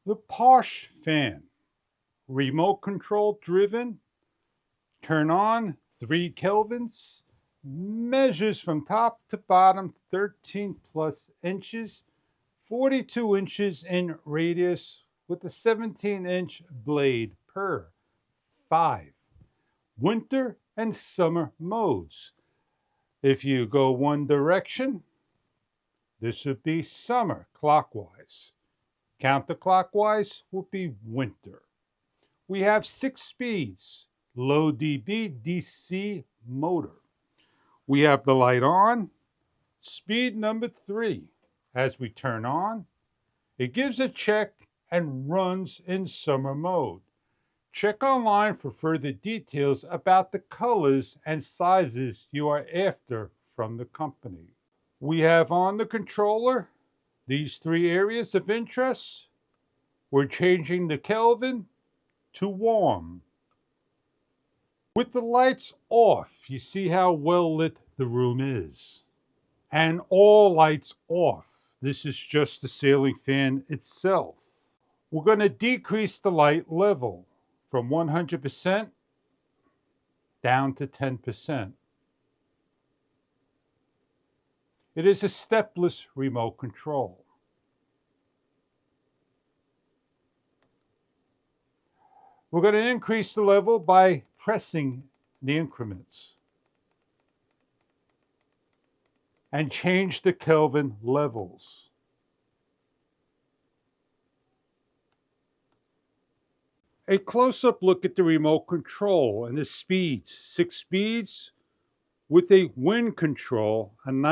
The Posh fan, remote control driven, turn on 3 kelvins, measures from top to bottom 13 plus inches, 42 inches in radius with a 17-inch blade per 5 winter and summer modes. If you go one direction, this would be summer clockwise. Counterclockwise would be winter. We have 6 speeds, low dB DC motor. We have the light on. Speed number 3. As we turn on, it gives a check and runs in summer mode. Check online for further details about the colors and sizes you are after from the company. We have on the controller these 3 areas of interest. We're changing the Kelvin to warm. With the lights off, you see how well lit the room is. And all lights off. This is just the ceiling fan itself. We're going to decrease the light level from 100% down to 10%. It is a stepless remote control. We're going to increase the level by pressing the increments and change the Kelvin levels. A close-up look at the remote control and the speeds. 6 speeds with a wind control, a 9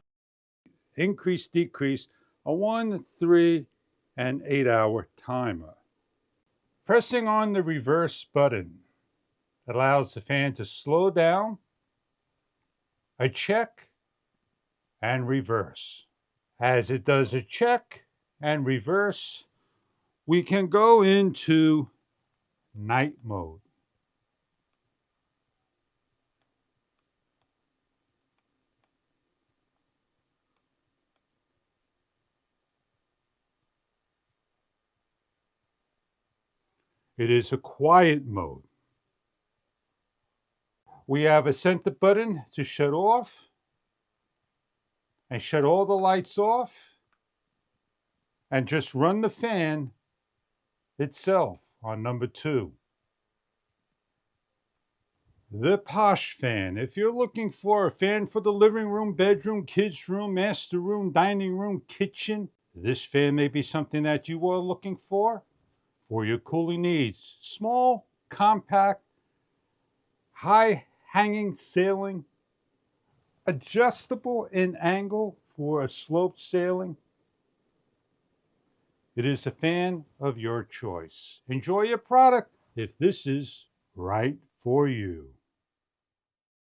increase, decrease, a 1, 3, and 8-hour timer. Pressing on the reverse button allows the fan to slow down, a check, and reverse. As it does a check and reverse, we can go into night mode. It is a quiet mode. We have a center button to shut off and shut all the lights off and just run the fan itself on number 2. The Posh fan. If you're looking for a fan for the living room, bedroom, kids' room, master room, dining room, kitchen, this fan may be something that you are looking for your cooling needs. Small, compact, high hanging ceiling, adjustable in angle for a sloped ceiling. It is a fan of your choice. Enjoy your product if this is right for you.